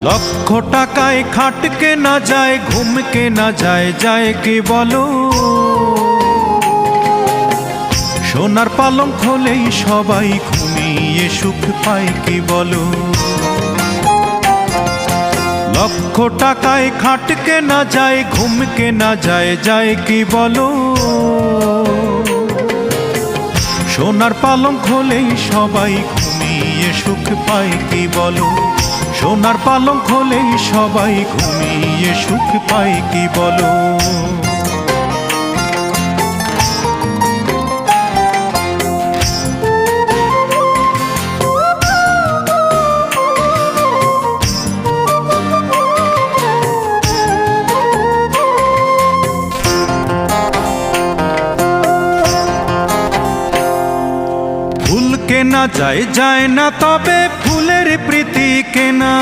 লক্ষ টাকায় খাট কেনা যায়, ঘুম কেনা যায়, যায় কি বলো? সোনার পালঙ্ক হলেই সবাই ঘুমিয়ে সুখ পায় কি বলো? লক্ষ টাকায় খাট কেনা যায়, ঘুম কেনা যায়, যায় কি বলো? সোনার পালঙ্ক হলেই সবাই ঘুমিয়ে সুখ পায় কি বলো? সোনার পালঙ্ক হলেই সবাই ঘুমিয়ে সুখ পায় কি বলো? ফুল কেনা যায়, যায় না তবে ফুলের প্রীতি কেনা।